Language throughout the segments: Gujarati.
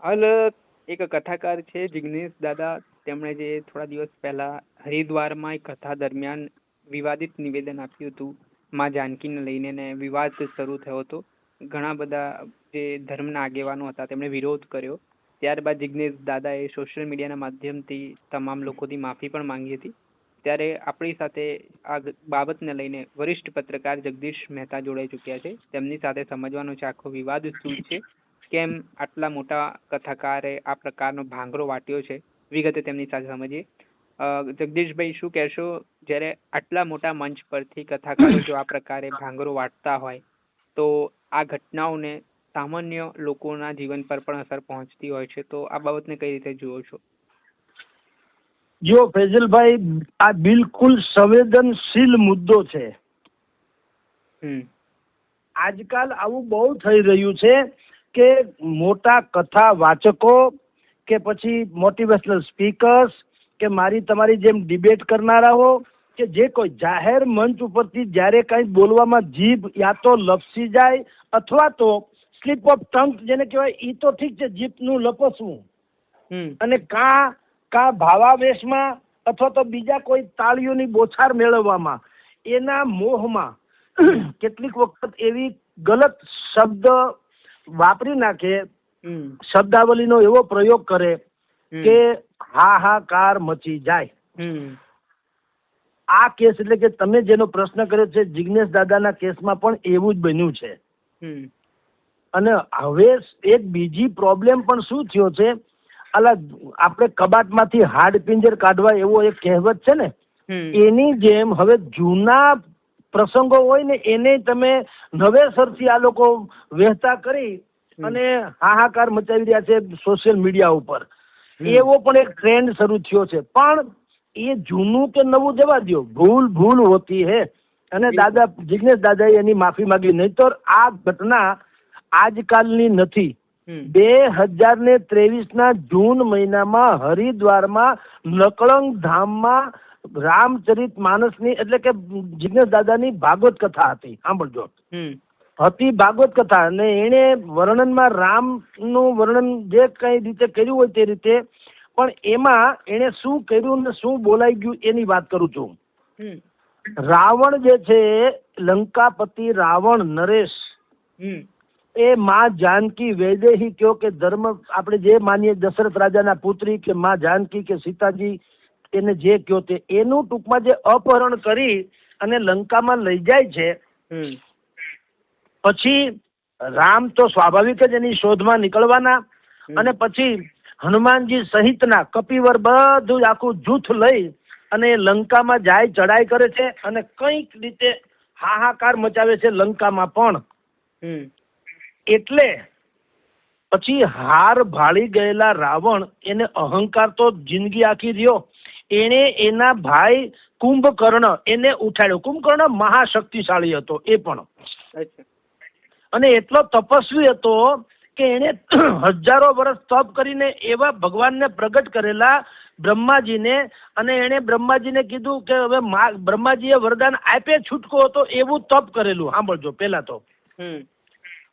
હાલ એક કથાકાર છે જિગ્નેશ દાદા, તેમણે જે થોડા દિવસ પહેલા હરિદ્વારમાં એક કથા દરમિયાન વિવાદિત નિવેદન આપ્યું હતું માં જાનકીને લઈને, ને વિવાદ શરૂ થયો હતો. ઘણા બધા જે ધર્મના આગેવાનો હતા તેમણે વિરોધ કર્યો. ત્યારબાદ જિગ્નેશ દાદાએ સોશિયલ મીડિયાના માધ્યમથી તમામ લોકોથી માફી પણ માંગી હતી. ત્યારે આપણી સાથે આ બાબતને લઈને વરિષ્ઠ પત્રકાર જગદીશ મહેતા જોડાઈ ચૂક્યા છે. તેમની સાથે સમજવાનો છે આખો વિવાદ શું છે, કેમ આટલા મોટા કથાકારે આ પ્રકારનો ભાંગરો વાટ્યો છે. વિગતે તેમની સાથે સમજીએ. જગદીશભાઈ, શું કહેશો, જ્યારે આટલા મોટા મંચ પરથી કથાકારો જો આ પ્રકારે ભાંગરો વાટતા હોય તો આ ઘટનાઓને સામાન્ય લોકોના જીવન પર પણ અસર પહોંચતી હોય છે, તો આ બાબતને કઈ રીતે જુઓ છો? જો ફૈઝલભાઈ, આ બિલકુલ સંવેદનશીલ મુદ્દો છે. આજકાલ આવું બહુ થઈ રહ્યું છે કે મોટા કથા વાચકો કે પછી મોટિવેશનલ સ્પીકર્સ કે મારી તમારી જેમ ડિબેટ કરનારાઓ કે જે કોઈ જાહેર મંચ ઉપરથી જ્યારે કંઈ બોલવામાં જીભ યા તો લપસી જાય અથવા તો સ્લીપ ઓફ ટંગ જેને કહેવાય, એ તો ઠીક છે, જીભનું લપસવું અને કા ભાવાવેશમાં અથવા તો બીજા કોઈ તાળીઓની બોછાર મેળવવામાં, એના મોહમાં કેટલીક વખત એવી ગલત શબ્દ વાપરી નાખે, શબ્દાવલીનો એવો પ્રયોગ કરે કે હાહાકાર મચી જાય. આ કેસ એટલે કે તમે જેનો પ્રશ્ન કર્યો છે જિગ્નેશ દાદાના કેસમાં પણ એવું જ બન્યું છે. અને હવે એક બીજી પ્રોબ્લેમ પણ શું થયો છે, આપણે કબાટમાંથી હાડપિંજર કાઢવા એવો એક કહેવત છે ને, એની જેમ હવે જૂના પ્રસંગો હોય ને એને તમે નવેસરથી આ લોકો વહેતા કરી અને હાહાકાર મચાવી રહ્યા છે સોશિયલ મીડિયા ઉપર. એવો પણ એક ટ્રેન્ડ શરૂ થયો છે. પણ એ જૂનું કે નવું જવા દો, ભૂલ હોતી હે. અને જિગ્નેશ દાદાએ એની માફી માંગી, નહીતર આ ઘટના આજકાલની નથી. 2023 જૂન મહિનામાં હરિદ્વારમાં નકળંગ ધામમાં રામચરિત માનસની એટલે કે જિગ્નેશ દાદાની ભાગવત કથા હતી. સાંભળજો, હતી ભાગવત કથા, અને એને વર્ણનમાં રામનું વર્ણન જે કઈ રીતે કર્યું હોય તે રીતે, પણ એમાં એને શું કર્યું ને શું બોલાઈ ગયું એની વાત કરું છું. રાવણ જે છે, લંકાપતિ રાવણ નરેશ, એ માં જાનકી વૈદેહી કયો કે ધર્મ આપણે જે માનીએ દશરથ રાજાના પુત્રી કે માં જાનકી કે સીતાજી, એને જે કયો તે, એનું ટૂંકમાં જે અપહરણ કરી અને લંકામાં લઈ જાય છે. પછી રામ તો સ્વાભાવિક જ એની શોધમાં નીકળવાના, અને પછી હનુમાનજી સહિતના કપિવર બધું આખું જૂથ લઈ અને લંકામાં જાય, ચડાઈ કરે છે અને કઈક રીતે હાહાકાર મચાવે છે લંકામાં પણ. એટલે પછી હાર ભાળી ગયેલા રાવણ, એને અહંકાર તો જિંદગી આખી રહ્યો, એને એના ભાઈ કુંભકર્ણ એને ઉઠાડ્યો. કુંભકર્ણ મહાશક્તિશાળી હતો એ પણ, અને એટલો તપસ્વી હતો કે એને હજારો વર્ષ તપ કરીને એવા ભગવાનને પ્રગટ કરેલા બ્રહ્માજીને, અને એને બ્રહ્માજીને કીધું કે હવે બ્રહ્માજીએ વરદાન આપે છૂટકો હતો એવું તપ કરેલું. સાંભળજો પેલા તો.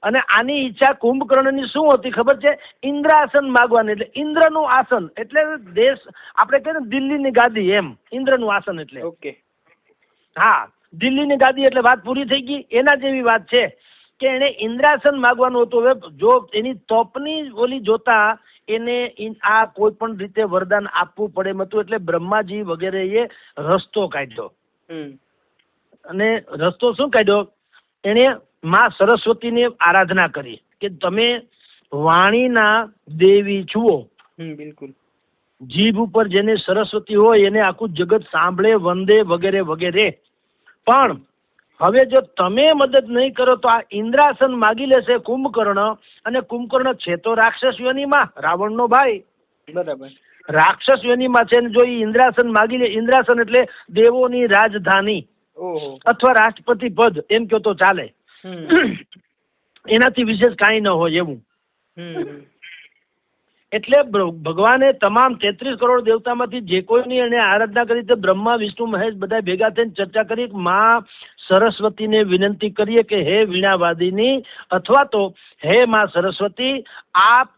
અને આની ઈચ્છા કુંભકર્ણની શું હતી ખબર છે? ઇન્દ્રાસન માગવાની. એટલે ઇન્દ્રનું આસન એટલે દેશ આપણે કહીએ ને દિલ્હીની ગાદી, એમ ઇન્દ્રનું આસન એટલે. ઓકે, હા, દિલ્હીની ગાદી એટલે વાત પૂરી થઈ ગઈ. એના જેવી વાત છે કે એને ઇન્દ્રાસન માગવાનું હતું. હવે જો એની તપની ઓલી જોતા એને આ કોઈ પણ રીતે વરદાન આપવું પડે એમ હતું. એટલે બ્રહ્માજી વગેરે એ રસ્તો કાઢ્યો. અને રસ્તો શું કાઢ્યો? એને માં સરસ્વતીની આરાધના કરી કે તમે વાણીના દેવી છુઓ. બિલકુલ. જીભ ઉપર જેને સરસ્વતી હોય એને આખું જગત સાંભળે, વંદે વગેરે વગેરે. પણ હવે જો તમે મદદ નહીં કરો તો આ ઇન્દ્રાસન માગી લેશે કુંભકર્ણ, અને કુંભકર્ણ છે તો રાક્ષસ યોનીમાં, રાવણનો ભાઈ. બરાબર. રાક્ષસ યોનીમાં છે ને જો એ ઇન્દ્રાસન માગી લે, ઇન્દ્રાસન એટલે દેવોની રાજધાની અથવા રાષ્ટ્રપતિ પદ એમ કહો તો ચાલે. એનાથી વિશેષ કાંઈ ન હોય એવું. એટલે ભગવાને તમામ 33 કરોડ દેવતામાંથી જે કોઈની એને આરાધના કરી તે બ્રહ્મા વિષ્ણુ મહેશ બધા ભેગા થઈને ચર્ચા કરી. માં સરસ્વતીને વિનંતી કરીએ કે હે વીણાવાદિની અથવા તો હે માં સરસ્વતી, આપ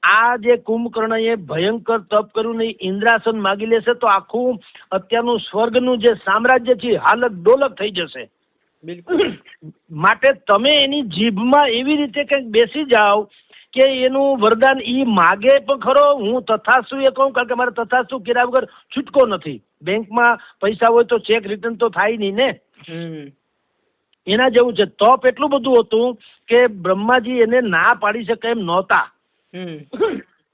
આ જે કુંભકર્ણએ ભયંકર તપ કર્યું ને ઇન્દ્રાસન માગી લેશે તો આખું અત્યારનું સ્વર્ગનું જે સામ્રાજ્ય છે હાલત ડોલક થઈ જશે. બિલકુલ. માટે તમે એની જીભમાં એવી રીતે કંઈક બેસી જાઓ કે એનું વરદાન ઈ માગે પણ ખરો, હું તથાસ્તુ એ કહું, કારણ કે મારે તથાસ્તુ કર્યા વગર છૂટકો નથી. બેંકમાં પૈસા હોય તો ચેક રિટર્ન તો થાય નહીં ને. એના જેવું છે. તપ એટલું બધું હતું કે બ્રહ્માજી એને ના પાડી શકે એમ નહોતા.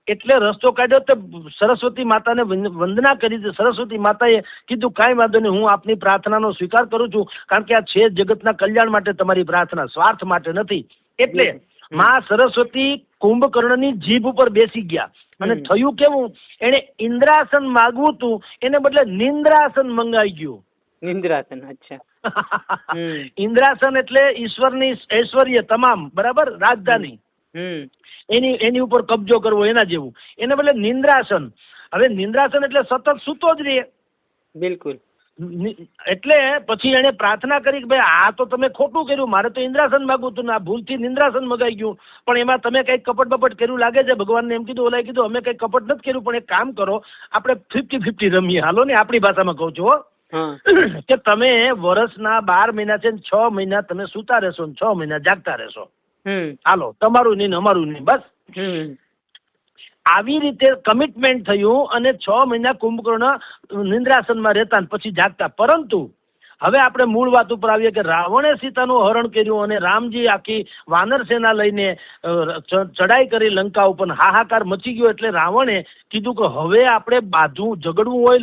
એટલે રસ્તો કાઢ્યો તો સરસ્વતી માતાને વંદના કરી. સરસ્વતી માતાએ કીધું કાંઈ વાંધો નહીં, હું આપની પ્રાર્થનાનો સ્વીકાર કરું છું, કારણ કે આ છે જગતના કલ્યાણ માટે તમારી પ્રાર્થના, સ્વાર્થ માટે નથી. એટલે માં સરસ્વતી કુંભકર્ણની જીભ ઉપર બેસી ગયા. અને થયું કેવું, એને ઇન્દ્રાસન માગવું હતું, એને બદલે નિંદ્રાસન મંગાઈ ગયું. નિંદ્રાસન, અચ્છા. ઇન્દ્રાસન એટલે ઈશ્વરની ઐશ્વર્ય તમામ, બરાબર, રાજધાની, એની ઉપર કબજો કરવો, એના જેવું. એને બદલે નિંદ્રાસન. હવે નિંદ્રાસન એટલે સતત સૂતો જ રહે. બિલકુલ. એટલે પછી એને પ્રાર્થના કરી કે ભાઈ આ તો તમે ખોટું કર્યું, મારે તો ઇન્દ્રાસન માગવું હતું ને આ ભૂલથી નિંદ્રાસન મગાઈ ગયું. પણ એમાં તમે કઈક કપટ બપટ કર્યું લાગે છે. ભગવાનને એમ કીધું, ઓલાએ કીધું અમે કઈ કપટ નથી કર્યું, પણ એક કામ કરો, આપણે 50-50 રમીએ, હાલો ને, આપણી ભાષામાં કહું છું કે તમે વર્ષના 12 મહિના છે, 6 મહિના તમે સૂતા રહેશો ને 6 મહિના જાગતા રહેશો. હાલો, તમારું નહીં અમારું નહીં, બસ. આવી રીતે કમિટમેન્ટ થયું અને 6 મહિના કુંભકર્ણ નિંદ્રાસનમાં રહેતા પછી જાગતા. પરંતુ હવે આપણે મૂળ વાત ઉપર આવીએ કે રાવણે સીતાનું હરણ કર્યું અને રામજી આખી વાનર સેના લઈને ચડાઈ કરી લંકા ઉપર, હાહાકાર મચી ગયો. એટલે રાવણે કીધું કે હવે આપણે બાંધવું, ઝઘડવું હોય,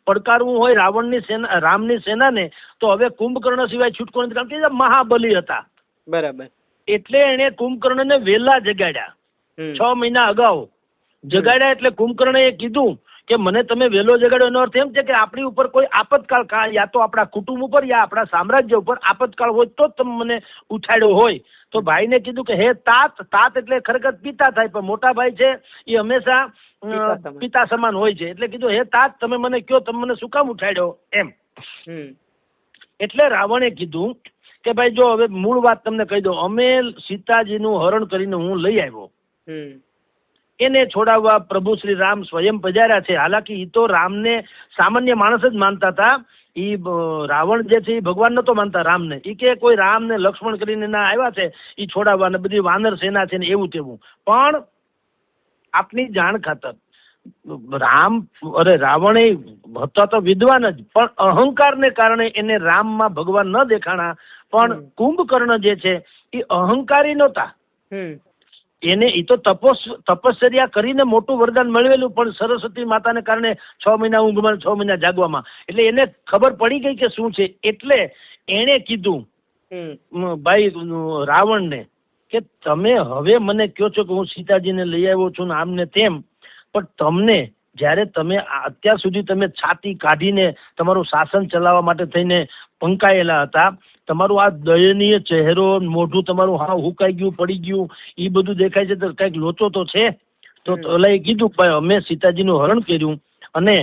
પડકારવું હોય રાવણની સેના, રામની સેનાને, તો હવે કુંભકર્ણ સિવાય છૂટકો નથી, કારણ કે મહાબલી હતા. બરાબર. એટલે એને કુંભકર્ણને વહેલા જગાડ્યા, 6 મહિના અગાઉ જગાડ્યા. એટલે કુંભકર્ણએ કીધું કે મને તમે વહેલો જગાડ્યો, એનો અર્થ એમ છે કે આપણી ઉપર કોઈ આપતકાળ, યા તો આપણા કુટુંબ ઉપર યા આપણા સામ્રાજ્ય ઉપર આપતકાળ હોય તો જ તમે મને ઉઠાડ્યો હોય. તો ભાઈને કીધું કે હે તાત, તાત એટલે ખરેખર પિતા થાય, પણ મોટા ભાઈ છે એ હંમેશા પિતા સમાન હોય છે. એટલે કીધું હે તાત, તમે મને કયો, તમે મને શું કામ ઉઠાડ્યો એમ. એટલે રાવણે કીધું કે ભાઈ જો હવે મૂળ વાત તમને કહી દો, અમે સીતાજીનું હરણ કરીને હું લઈ આવ્યો, એને છોડાવવા પ્રભુ શ્રી રામ સ્વયં પધાર્યા છે. હાલાકી એ તો રામને સામાન્ય માણસ જ માનતા હતા. એ રાવણ જે છે એ ભગવાન નતો માનતા રામને. એ કે કોઈ રામ ને લક્ષ્મણ કરીને ના આવ્યા છે એ છોડાવવા, ને બધી વાનર સેના છે ને એવું તેવું. પણ આપની જાણ ખાતર રાવણ હતા તો વિદ્વાન જ, પણ અહંકારને કારણે એને રામમાં ભગવાન ન દેખાણા. પણ કુંભકર્ણ જે છે એ અહંકારી નહોતા. એને એ તો તપશ્ચર્યા કરીને મોટું વરદાન મેળવેલું, પણ સરસ્વતી માતાને કારણે 6 મહિના ઊંઘમાં 6 મહિના જાગવામાં, એટલે એને ખબર પડી ગઈ કે શું છે. એટલે એને કીધું ભાઈ રાવણને કે તમે હવે મને કહો છો કે હું સીતાજીને લઈ આવ્યો છું ને આમ ને તેમ, પણ તમને જ્યારે તમે અત્યાર સુધી તમે છાતી કાઢીને તમારું શાસન ચલાવવા માટે થઈને પંકાયેલા હતા, તમારું આ દયનીય ચહેરો, મોઢું તમારું હા હુકાઈ ગયું, પડી ગયું, એ બધું દેખાય છે, તો કઈક લોચો તો છે. તો ઓલાએ કીધું ભાઈ અમે સીતાજીનું હરણ કર્યું અને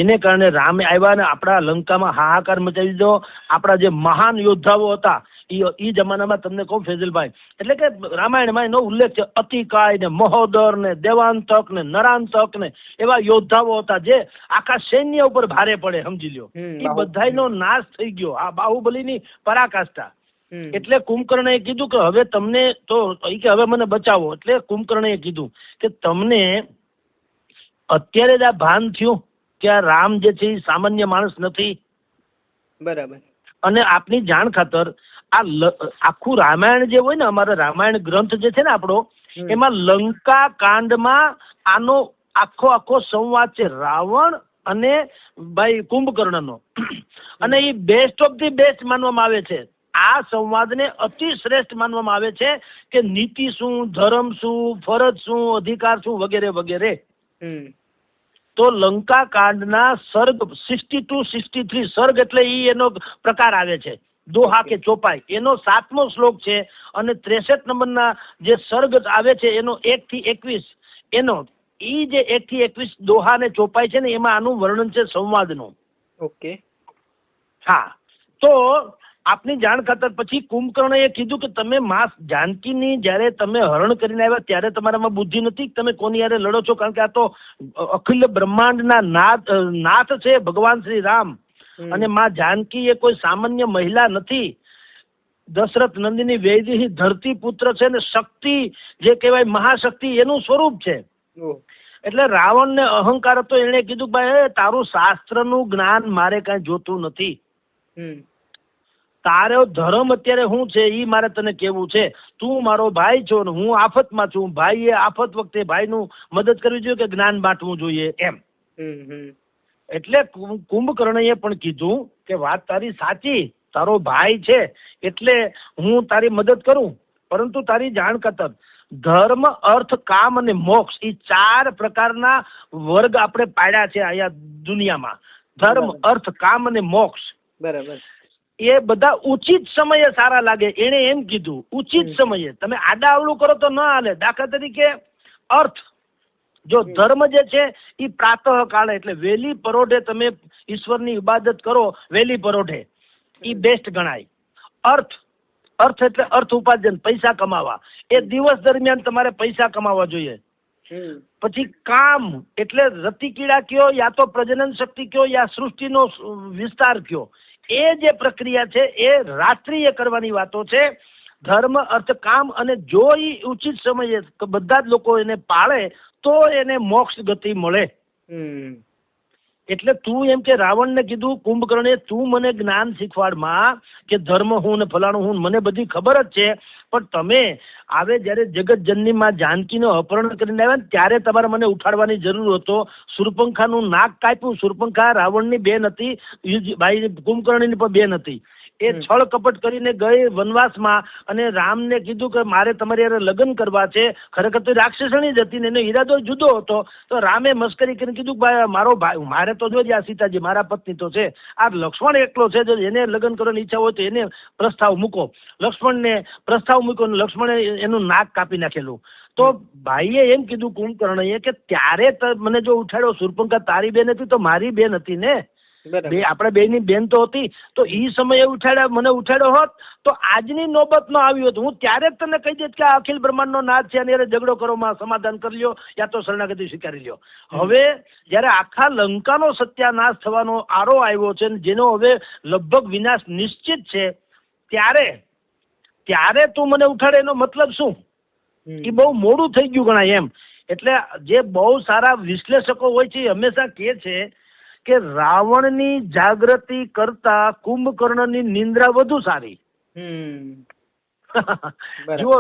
એને કારણે રામે આવ્યા ને આપણા લંકામાં હાહાકાર મચાવી દીધો. આપણા જે મહાન યોદ્ધાઓ હતા એ જમાનામાં તમને કહું ફેઝલભાઈ, એટલે કે રામાયણમાં એનો ઉલ્લેખ છે, અતિકાય ને મહોદર ને દેવાંતક ને નરાંતક ને એવા યોદ્ધાઓ હતા જે આખા સૈન્ય ઉપર ભારે પડે, સમજી લ્યો. એ બધાનો નાશ થઈ ગયો, આ બાહુબલીની પરાકાષ્ઠા. એટલે કુંભકર્ણએ કીધું કે હવે તમને તો કે હવે મને બચાવો. એટલે કુંભકર્ણએ કીધું કે તમને અત્યારે જ આ ભાન થયું કે આ રામ જે છે એ સામાન્ય માણસ નથી. બરાબર. અને આપની જાણ ખાતર આ આખું રામાયણ જે હોય ને, અમારો રામાયણ ગ્રંથ જે છે ને આપણો, એમાં લંકા કાંડમાં આનો આખો સંવાદ છે રાવણ અને ભાઈ કુંભકર્ણનો. અને એ બેસ્ટ ઓફ ધી બેસ્ટ માનવામાં આવે છે. આ સંવાદને અતિ શ્રેષ્ઠ માનવામાં આવે છે કે નીતિ શું, ધર્મ શું, ફરજ શું, અધિકાર શું, વગેરે વગેરે. તો લંકા કાંડના સર્ગ 62-63 સર્ગ એટલે એનો પ્રકાર આવે છે, દોહા કે ચોપાઈ, એનો 7મો શ્લોક છે. અને 63 નંબરના જે સર્ગ આવે છે એનો 1 થી 21, એનો ઈ જે 1 થી 21 દોહા ને ચોપાઈ છે ને, એમાં આનું વર્ણન છે સંવાદનું. ઓકે. હા, તો આપની જાણ ખાતર પછી કુંભકર્ણએ કીધું કે તમે માં જાનકીની જ્યારે તમે હરણ કરીને આવ્યા ત્યારે તમારામાં બુદ્ધિ નથી, તમે કોની યારે લડો છો? કારણ કે આ તો અખિલ બ્રહ્માંડના નાથ છે ભગવાન શ્રી રામ, અને માં જાનકી એ કોઈ સામાન્ય મહિલા નથી. દશરથ નંદિની વૈદેહી ધરતી પુત્ર છે ને શક્તિ જે કહેવાય મહાશક્તિ એનું સ્વરૂપ છે. એટલે રાવણને અહંકાર હતો, એને કીધું ભાઈ તારું શાસ્ત્રનું જ્ઞાન મારે કઈ જોતું નથી, તારો ધર્મ અત્યારે શું છે એ મારે તને કેવું છે. તું મારો ભાઈ છો ને હું આફતમાં છું, ભાઈએ આફત વખતે ભાઈનું મદદ કરવી જોઈએ કે જ્ઞાન બાંટવું જોઈએ એમ. એટલે કુંભકર્ણએ પણ કીધું કે વાત તારી સાચી, તારો ભાઈ છે એટલે હું તારી મદદ કરું, પરંતુ તારી જાણ ખાતર ધર્મ અર્થ કામ અને મોક્ષ એ 4 પ્રકારના વર્ગ આપણે પાડ્યા છે અહીંયા દુનિયામાં. ધર્મ અર્થ કામ અને મોક્ષ. બરાબર. એ બધા ઉચિત સમયે સારા લાગે, એને એમ કીધું ઉચિત સમયે. તમે આડાઅવળું કરો તો ન હાલે. દાખલા તરીકે અર્થ, જો ધર્મ જે છે એ પ્રાતઃ કાળે એટલે વહેલી પરોઢે તમે ઈશ્વરની ઇબાદત કરો, વહેલી પરોઢે એ બેસ્ટ ગણાય. અર્થ એટલે અર્થ ઉપાર્જન, પૈસા કમાવા, એ દિવસ દરમિયાન તમારે પૈસા કમાવા જોઈએ. પછી કામ એટલે રતિકીડા કયો, યા તો પ્રજનન શક્તિ કયો, યા સૃષ્ટિનો વિસ્તાર કયો, એ જે પ્રક્રિયા છે એ રાત્રિએ કરવાની વાતો છે. ધર્મ અર્થ કામ, અને જો એ ઉચિત સમયે બધા જ લોકો એને પાળે તો એને મોક્ષ ગતિ મળે. એટલે તું એમ કે રાવણને કીધું કુંભકર્ણે તું મને જ્ઞાન શીખવાડમાં કે ધર્મ હું ને ફલાણું હું, મને બધી ખબર જ છે, પણ તમે આવે જ્યારે જગત જનની માં જાનકીનું અપહરણ કરીને આવ્યા ને ત્યારે તમારે મને ઉઠાડવાની જરૂર હતો. શૂર્પણખાનું નાક કાપ્યું. શૂર્પણખા રાવણની બેન હતી, ભાઈ કુંભકર્ણની પણ બેન હતી. એ છળ કપટ કરીને ગઈ વનવાસમાં અને રામને કીધું કે મારે તમારી યારે લગ્ન કરવા છે. ખરેખર તો રાક્ષસણી જ હતી ને એનો ઈરાદો જુદો હતો. તો રામે મસ્કરી કરીને કીધું ભાઈ મારો ભાઈ, મારે તો જોજે આ સીતાજી મારા પત્ની તો છે, આ લક્ષ્મણ એકલો છે, જો એને લગ્ન કરવાની ઈચ્છા હોય તો એને પ્રસ્તાવ મૂકો. લક્ષ્મણને પ્રસ્તાવ મૂક્યો ને લક્ષ્મણે એનું નાક કાપી નાખેલું. તો ભાઈએ એમ કીધું કુંભકર્ણએ કે ત્યારે મને જો ઉઠાડ્યો, શૂર્પણખા તારી બેન હતી તો મારી બેન હતી ને, આપણે બેની બેન તો હતી, તો ઈ સમયે મને ઉઠાડ્યો હોત તો આજની નોબત ન આવી હોત. હું ત્યારે જ તને કહી દેત કે આ અખિલ બ્રહ્માંડનો નાથ છે, અને ઝઘડો કરો માં સમાધાન કરી લ્યો યા તો શરણાગતિ સ્વીકારી લ્યો. હવે જયારે આખા લંકાનો સત્યાનાશ થવાનો આરો આવ્યો છે, જેનો હવે લગભગ વિનાશ નિશ્ચિત છે, ત્યારે તું મને ઉઠાડે એનો મતલબ શું? એ બહુ મોડું થઈ ગયું ગણાય એમ. એટલે જે બહુ સારા વિશ્લેષકો હોય છે એ હંમેશા કહે છે કે રાવણની જાગૃતિ કરતા કુંભકર્ણની નિંદ્રા વધુ સારી. જુઓ,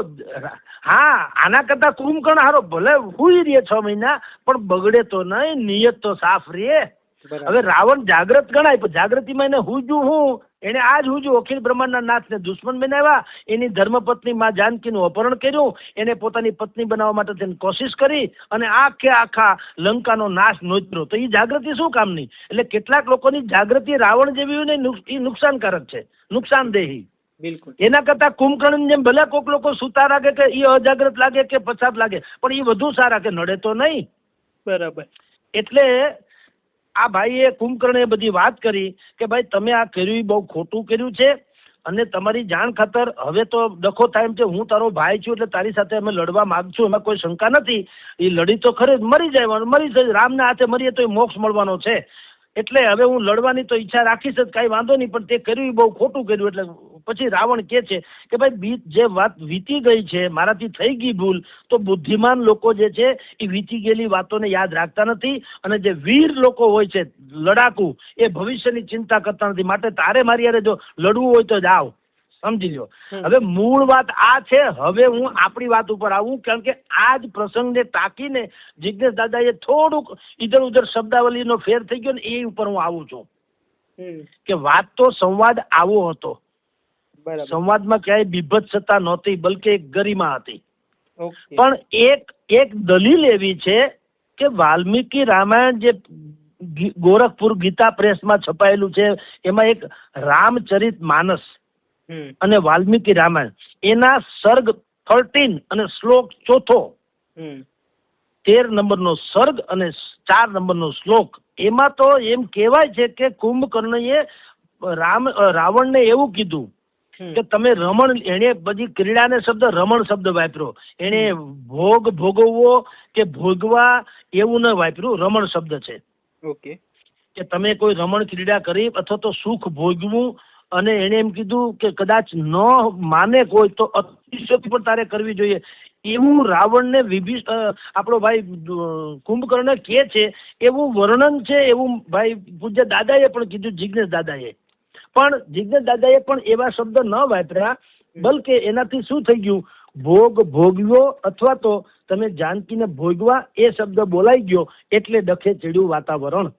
હા, આના કરતા કુંભકર્ણ હારો ભલે હુઈ રહે 6 મહિના પણ બગડે તો નહીં, નિયત તો સાફ રહે. હવે રાવણ જાગ્રત ગણાય પણ જાગૃતિમાં એને હુજ્યું હું, એને આજ હુજ્યું અખિલ બ્રહ્માંડના નાથને દુશ્મન બનાવ્યા, એની ધર્મપત્ની માં જાનકીનું અપહરણ કર્યું, એને પોતાની પત્ની બનાવવા માટે તેની કોશિશ કરી અને આખા લંકાનો નાશ નોતર્યો. તો એ જાગૃતિ શું કામની? એટલે કેટલાક લોકોની જાગૃતિ રાવણ જેવી હોય ને એ નુકસાનકારક છે, નુકસાનદેહી. બિલકુલ. એના કરતા કુંભકર્ણ જેમ ભલે કોઈક લોકો સુતા લાગે કે એ અજાગ્રત લાગે કે પછાત લાગે, પણ એ વધુ સારા કે નડે તો નહીં. બરાબર. એટલે આ ભાઈએ કુંભકર્ણે બધી વાત કરી કે ભાઈ તમે આ કર્યું બહુ ખોટું કર્યું છે, અને તમારી જાણ ખાતર હવે તો ડખો થાય એમ છે, હું તારો ભાઈ છું એટલે તારી સાથે અમે લડવા માંગશું, એમાં કોઈ શંકા નથી. એ લડી તો ખરી, મરી જાય, રામના હાથે મરીએ તો એ મોક્ષ મળવાનો છે, એટલે હવે હું લડવાની તો ઈચ્છા રાખીશ જ, કાંઈ વાંધો નહીં, પણ તે કર્યું બહુ ખોટું કર્યું. એટલે પછી રાવણ કહે છે કે ભાઈ જે વાત વીતી ગઈ છે, મારાથી થઈ ગઈ ભૂલ, તો બુદ્ધિમાન લોકો જે છે એ વીતી ગયેલી વાતોને યાદ રાખતા નથી, અને જે વીર લોકો હોય છે લડાકુ, એ ભવિષ્યની ચિંતા કરતા નથી. માટે તારે મારી યારે જો લડવું હોય તો જાવ, સમજી લો. હવે મૂળ વાત આ છે. હવે હું આપણી વાત ઉપર આવું, કારણ કે આ જ પ્રસંગને ટાંકીને જિજ્ઞેશ દાદાએ થોડુંક ઇધર ઉધર શબ્દાવલીનો ફેર થઈ ગયો ને એ ઉપર હું આવું છું કે વાત તો સંવાદ આવો હતો. સંવાદમાં ક્યાંય બીભત્સતા નહોતી, બલકે એક ગરિમા હતી. પણ એક દલીલ એવી છે કે વાલ્મીકી રામાયણ જે ગોરખપુર ગીતા પ્રેસમાં છપાયેલું છે, એમાં એક રામચરિત માનસ અને વાલ્મીકી રામાયણ, એના સર્ગ 13 અને શ્લોક 4, 13 નંબરનો સર્ગ અને 4 નંબરનો શ્લોક, એમાં તો એમ કહેવાય છે કે કુંભકર્ણએ રાવણને એવું કીધું કે તમે રમણ, એને બધી ક્રીડાને શબ્દ રમણ શબ્દ વાપર્યો, એને ભોગ ભોગવવો કે ભોગવા એવું ન વાપર્યું, રમણ શબ્દ છે. ઓકે. કે તમે કોઈ રમણ ક્રીડા કરી અથવા તો સુખ ભોગવું, અને એને એમ કીધું કે કદાચ ન માને કોઈ તો અતિશયોક્તિ પણ તારે કરવી જોઈએ, એવું રાવણને આપણો ભાઈ કુંભકર્ણ કે છે, એવું વર્ણન છે, એવું ભાઈ પૂજ્ય દાદાએ પણ કીધું, જિજ્ઞેશ દાદાએ. પણ જિજ્ઞેશ દાદાએ પણ એવા શબ્દ ન વાપર્યા, બલકે એનાથી શું થઈ ગયું, ભોગ ભોગવ્યો અથવા તો તમે જાનકીને ભોગવા એ શબ્દ બોલાઈ ગયો, એટલે ડખે ચડ્યું વાતાવરણ.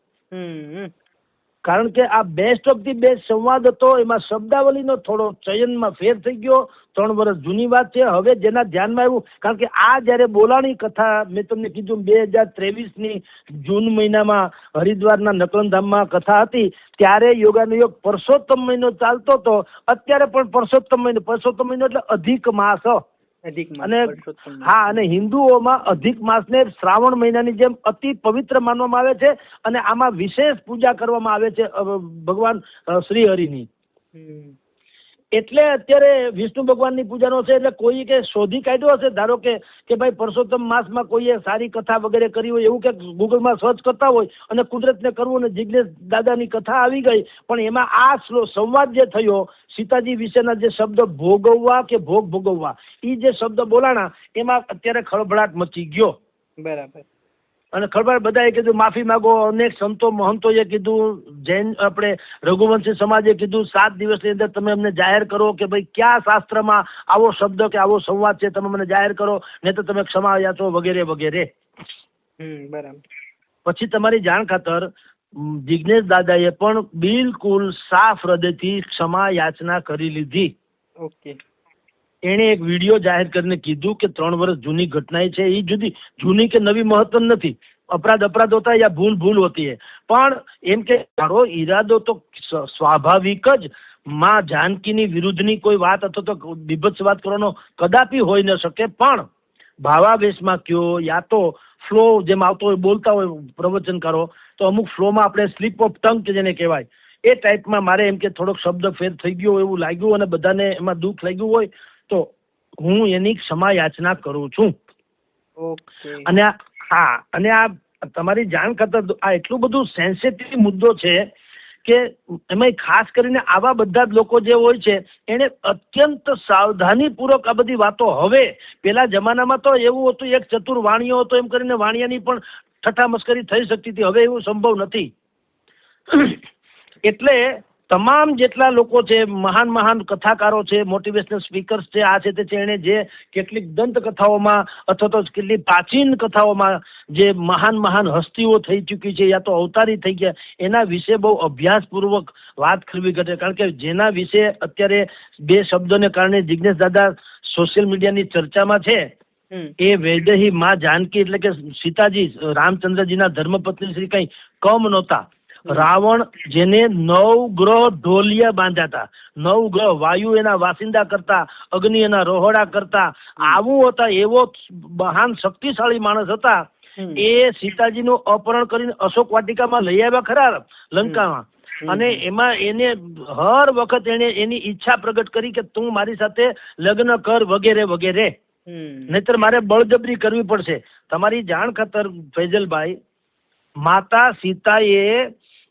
કારણ કે આ બેસ્ટ ઓફ ધી બેસ્ટ સંવાદ હતો, એમાં શબ્દાવલીનો થોડો ચયનમાં ફેર થઈ ગયો. 3 વર્ષ જૂની વાત છે. હવે જેના ધ્યાનમાં આવ્યું, કારણ કે આ જયારે બોલાણી કથા મેં તમને કીધું 2023ની જૂન મહિનામાં હરિદ્વારના નકલધામમાં કથા હતી, ત્યારે યોગાનુયોગ પરસોત્તમ મહિનો ચાલતો હતો. અત્યારે પણ પરસોત્તમ મહિનો એટલે અધિક માસ. અને હા, અને હિન્દુઓમાં અધિક માસને શ્રાવણ મહિનાની જેમ અતિ પવિત્ર માનવામાં આવે છે, અને આમાં વિશેષ પૂજા કરવામાં આવે છે ભગવાન શ્રી હરિની. એટલે અત્યારે વિષ્ણુ ભગવાનની પૂજાનો છે. એટલે કોઈ કે શોધી કાઢ્યો હશે, ધારો કે ભાઈ પરસોત્તમ માસમાં કોઈએ સારી કથા વગેરે કરી હોય, એવું કે ગૂગલમાં સર્ચ કરતા હોય અને કુદરતને કરવું, અને જિજ્ઞેશ દાદાની કથા આવી ગઈ, પણ એમાં આ સંવાદ જે થયો સીતાજી વિશેના જે શબ્દ ભોગવવા કે ભોગ ભોગવવા, એ જે શબ્દ બોલાણા, એમાં અત્યારે ખળભળાટ મચી ગયો. બરાબર. અને ખળભળાટ બધાએ કીધું માફી માંગો. અનેક સંતો મહંતોએ કીધું, જૈન આપણે રઘુવંશી સમાજે કીધું 7 દિવસની અંદર તમે અમને જાહેર કરો કે ભાઈ કયા શાસ્ત્રમાં આવો શબ્દ કે આવો સંવાદ છે, તમે મને જાહેર કરો, નહીં તો તમે ક્ષમા યાચો વગેરે વગેરે. બરાબર. પછી તમારી જાણ ખાતર જિજ્ઞેશ દાદાએ પણ બિલકુલ સાફ હૃદયથી ક્ષમા યાચના કરી લીધી. ઓકે. એને એક વિડીયો જાહેર કરીને કીધું કે 3 વર્ષ જૂની ઘટના છે, એ જૂની કે નવી મહત્વ નથી. અપરાધ હોતા યા ભૂલ હોતી है, પણ એમ કે મારો ઈરાદો તો સ્વાભાવિક જ માં જાનકીની વિરુદ્ધની કોઈ વાત અથવા તો બીભત્સ વાત કરવાનો કદાપી હોઈ ન શકે, પણ ભાવાવેશમાં કયો યા તો ફ્લો જેમ આવતો હોય, બોલતા હોય પ્રવચનકારો, તો અમુક ફ્લોમાં આપણે સ્લીપ ઓફ ટંગ કે જેને કહેવાય, એ ટાઈપમાં મારે એમ કે થોડોક શબ્દ ફેર થઈ ગયો એવું લાગ્યું, અને બધાને એમાં દુઃખ લાગ્યું હોય તો હું એની ક્ષમા યાચના કરું છું. અને હા, અને આ તમારી જાણ ખાતર આ એટલું બધું સેન્સિટિવ મુદ્દો છે કે એમાં ખાસ કરીને આવા બધા જ લોકો જે હોય છે એને અત્યંત સાવધાનીપૂર્વક આ બધી વાતો, હવે પેલા જમાનામાં તો એવું હતું, એક ચતુર વાણિયો હતો એમ કરીને વાણિયાની પણ ઠઠ્ઠા મસ્કરી થઈ શકતી હતી, હવે એવું સંભવ નથી. એટલે તમામ જેટલા લોકો છે, મહાન કથાકારો છે, મોટિવેશનલ સ્પીકર્સ છે, આ છે તે છે, એને જે કેટલીક દંત કથાઓમાં અથવા તો કેટલી પ્રાચીન કથાઓમાં જે મહાન હસ્તીઓ થઈ ચૂકી છે યા તો અવતારી થઈ ગયા, એના વિશે બહુ અભ્યાસપૂર્વક વાત કરવી ઘટે. કારણ કે જેના વિશે અત્યારે 2 શબ્દોને કારણે જિજ્ઞેશ દાદા સોશિયલ મીડિયાની ચર્ચામાં છે, એ વૈદેહી માં જાનકી એટલે કે સીતાજી રામચંદ્રજીના ધર્મપત્ની શ્રી કઈ કમ નહોતા. રાવણ જેને 9 ગ્રહ ઢોલિયા બાંધ્યા હતા, 9 ગ્રહ, વાયુ એના વાસિંદા કરતા, અગ્નિ એના રોહડા કરતા, આવું હતા, એવો મહાન શક્તિશાળી માણસ હતા. એ સીતાજીનું અપહરણ કરીને અશોક વાટિકામાં લઈ આવ્યા ખરા લંકામાં, અને એમાં એને હર વખત એને એની ઈચ્છા પ્રગટ કરી કે તું મારી સાથે લગ્ન કર વગેરે વગેરે, નહીતર મારે બળજબરી કરવી પડશે. તમારી જાણ ખાતર ફૈજલભાઈ, માતા સીતાએ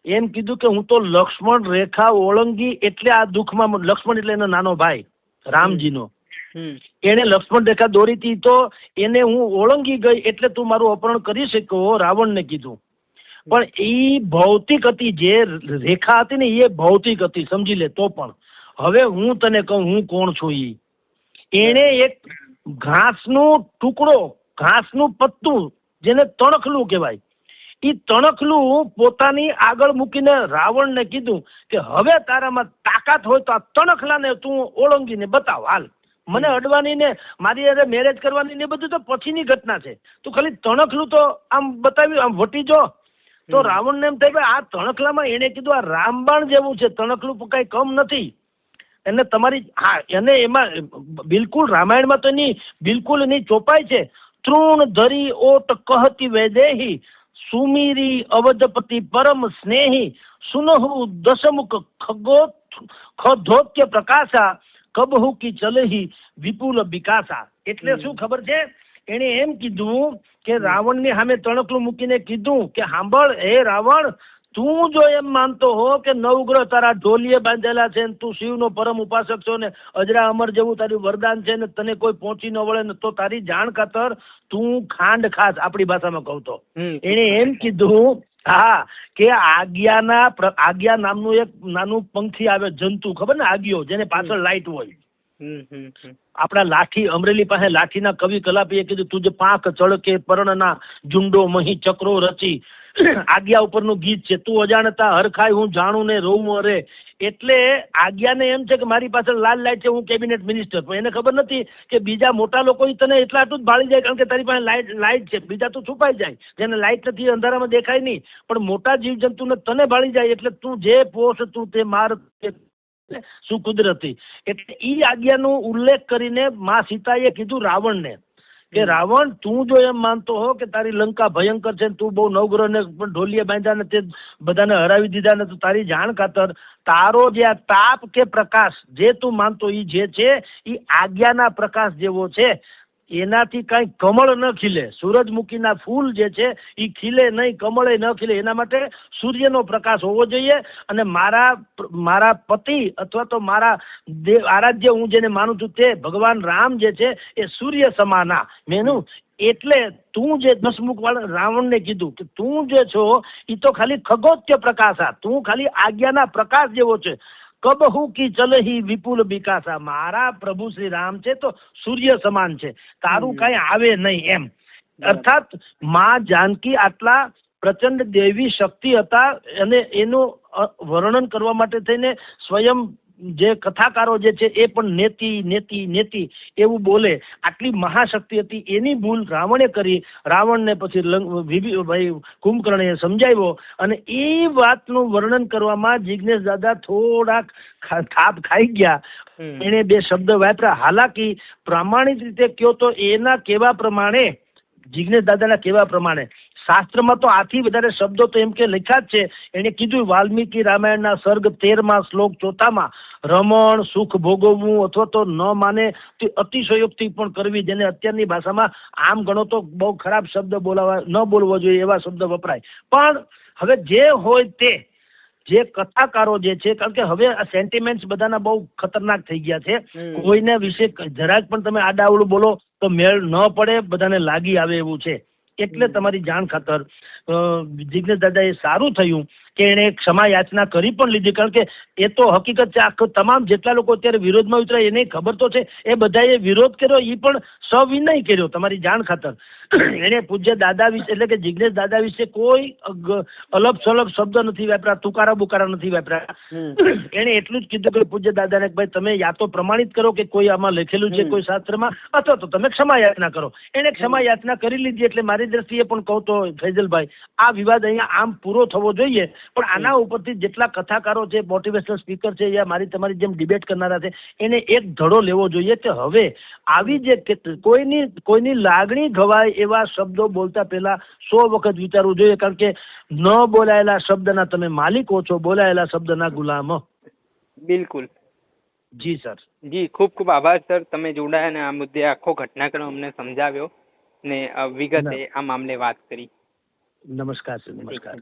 એમ કીધું કે હું તો લક્ષ્મણ રેખા ઓળંગી, એટલે આ દુઃખમાં, લક્ષ્મણ એટલે એનો નાનો ભાઈ રામજીનો, એને લક્ષ્મણ રેખા દોરી હતી તો એને હું ઓળંગી ગઈ એટલે તું મારું અપહરણ કરી શક્યો, રાવણને કીધું. પણ એ ભૌતિક હતી, જે રેખા હતી ને એ ભૌતિક હતી, સમજી લે. તો પણ હવે હું તને કહું હું કોણ છું. એને એક ઘાસનું ટુકડો, ઘાસનું પત્તું, જેને તણખલું કહેવાય, એ તણખલું પોતાની આગળ મૂકીને રાવણને કીધું કે હવે તારામાં તાકાત હોય તો આ તણખલાને તું ઓળંગીને બતાવ, હાલ મને અડવાની ને મારી અરે મેરેજ કરવાની ને બધું તો પછીની ઘટના છે, તું ખાલી તણખલું તો આમ બતાવ્યું, આમ વટી જો. તો રાવણને એમ થાય કે આ તણખલામાં એને કીધું આ રામબાણ જેવું છે, તણખલું કઈ કમ નથી. એને તમારી હા, એને એમાં બિલકુલ રામાયણમાં તો એની બિલકુલ એની ચોપાઈ છે. તૃણ ધરી ઓટ કહતી વૈદેહી, સુમીરી અવધપતિ પરમ સ્નેહી, સુનહુ દશમુખ ખગોત્ય પ્રકાશા, કબહુ કી ચલહી વિપુલ બિકાસા. એટલે શું ખબર છે, એને એમ કીધું કે રાવણની સામે તણકલું મૂકીને કીધું કે સાંભળ હે રાવણ, તું જો એમ માનતો હો કે નવગ્રહ તારા ઢોલીએ બાંધેલા છે ને તું શિવનો પરમ ઉપાસક છો ને અજરા અમર જેવું તારું વરદાન છે ને તને કોઈ પહોંચી ન વળે ને તો તારી જાણ ખાતર તું ખાંડ ખાસ, આપણી ભાષામાં કહું તો. એને એમ કીધું હા કે આજ્ઞા નામનું એક નાનું પંખી આવે જંતુ, ખબર ને, આજ્ઞો, જેને પાછળ લાઈટ હોય. આપણા લાઠી, અમરેલી પાસે લાઠીના કવિ કલાપીએ કીધું તુજે પાંખ ચળકે પર્ણના ઝુંડો મહી ચક્રો રચી. આજ્ઞા ઉપરનું ગીત છે. તું અજાણતા હરખાય હું જાણું ને રોવું અરે. એટલે આજ્ઞાને એમ છે કે મારી પાસે લાલ લાઈટ છે, હું કેબિનેટ મિનિસ્ટર, પણ એને ખબર નથી કે બીજા મોટા લોકો તને એટલા આટલું જ ભાળી જાય કારણ કે તારી પાસે લાઈટ છે. બીજા તો છુપાઈ જાય, જેને લાઈટ નથી અંધારામાં દેખાય નહીં, પણ મોટા જીવજંતુને તને ભાળી જાય. એટલે તું જે પોષ તું તે માર શું કુદરતી. એટલે ઈ આજ્ઞાનો ઉલ્લેખ કરીને માં સીતાએ કીધું રાવણને કે રાવણ, તું જો એમ માનતો હો કે તારી લંકા ભયંકર છે, તું બહુ નવગ્રહ ને પણ ઢોલીએ બાંધ્યા ને તે બધાને હરાવી દીધા ને, તો તારી જાણ ખાતર તારો જે આ તાપ કે પ્રકાશ જે તું માનતો ઈ જે છે ઈ આજ્ઞાના પ્રકાશ જેવો છે. એનાથી કઈ કમળ ન ખીલે, સૂરજમુખીના ફૂલ જે છે ઈ ખીલે નહીં, કમળે ન ખીલે. એના માટે સૂર્યનો પ્રકાશ હોવો જોઈએ. અને મારા પતિ અથવા તો મારા આરાધ્ય હું જેને માનું છું તે ભગવાન રામ જે છે એ સૂર્ય સમાના મેનું. એટલે તું જે દસમુખ વાળા રાવણને કીધું કે તું જે છો એ તો ખાલી ખગોત્ય પ્રકાશા, તું ખાલી આજ્ઞાના પ્રકાશ જેવો છે. કબહુ કી ચલહી વિપુલ બિકાસા. મારા પ્રભુ શ્રી રામ છે તો સૂર્ય સમાન છે, તારું કઈ આવે નહીં એમ. અર્થાત માં જાનકી આટલા પ્રચંડ દેવી શક્તિ હતા અને એનું વર્ણન કરવા માટે થઈને સ્વયં જે કથાકારો જે છે એ પણ નેતિ નેતિ નેતિ એવું બોલે. આટલી મહાશક્તિ હતી, એની ભૂલ રાવણે કરી. રાવણને પછી કુંભકર્ણે સમજાવ્યો અને એ વાતનું વર્ણન કરવામાં જિજ્ઞેશ દાદા થોડાક થાપ ખાઈ ગયા. એને બે શબ્દ વાપર્યા. હાલાકી પ્રામાણિક રીતે કયો તો એના કહેવા પ્રમાણે, જિજ્ઞેશ દાદાના કહેવા પ્રમાણે શાસ્ત્રમાં તો આથી વધારે શબ્દો તો એમ કે લખ્યા જ છે. એને કીધું વાલ્મીકી રામાયણના સર્ગ 13 શ્લોક 4 રમણ સુખ ભોગવવું અથવા તો ન માને તે અતિશયોક્તિ પણ કરવી, જેને અત્યારની ભાષામાં આમ ગણો તો બહુ ખરાબ શબ્દ ન બોલવો જોઈએ એવા શબ્દ વપરાય. પણ હવે જે હોય તે, જે કથાકારો જે છે, કારણ કે હવે આ સેન્ટિમેન્ટ્સ બધાના બહુ ખતરનાક થઈ ગયા છે. કોઈને વિશે જરાક પણ તમે આડાઅવળું બોલો તો મેળ ન પડે, બધાને લાગી આવે એવું છે. એટલે તમારી જાણ ખાતર જિજ્ઞેશ દાદા એ સારું થયું કે એને ક્ષમા યાચના કરી પણ લીધી. કારણ કે એ તો હકીકત છે, આખો તમામ જેટલા લોકો અત્યારે વિરોધમાં ઉતર્યા એને ખબર તો છે એ બધાએ વિરોધ કર્યો, એ પણ સવિનય કર્યો. તમારી જાણ ખાતર એને પૂજ્ય દાદા વિશે એટલે કે જિજ્ઞેશ દાદા વિશે કોઈ અલપ સલપ શબ્દ નથી વાપર્યા, તુકારા બુકારા નથી વાપર્યા. એને એટલું જ કીધું કે પૂજ્ય દાદાને ભાઈ તમે યા તો પ્રમાણિત કરો કે કોઈ આમાં લખેલું છે કોઈ શાસ્ત્રમાં, અથવા તો તમે ક્ષમા યાચના કરો. એને ક્ષમા યાચના કરી લીધી. એટલે મારી દ્રષ્ટિએ પણ કહું તો ફૈઝલભાઈ, આ વિવાદ અહીંયા આમ પૂરો થવો જોઈએ. પણ આના ઉપરથી જેટલા કથાકારો છે, મોટિવેશનલ સ્પીકર છે, યા તમારી જેમ ડિબેટ કરનારા છે, એને એક ધડો લેવો જોઈએ કે હવે આવી જે કોઈની લાગણી ઘવાય એવા શબ્દો બોલતા પહેલા 100 વખત વિચારવું જોઈએ. કારણ કે ન બોલાયેલા શબ્દના તમે માલિકો છો, બોલાયેલા શબ્દના ગુલામ. બિલકુલ જી સર. જી ખૂબ ખૂબ આભાર સર, તમે જોડાયા અને આ મુદ્દે આખો ઘટનાક્રમ અમને સમજાવ્યો ને વિગતે આ મામલે વાત કરી. નમસ્કાર સર. નમસ્કાર.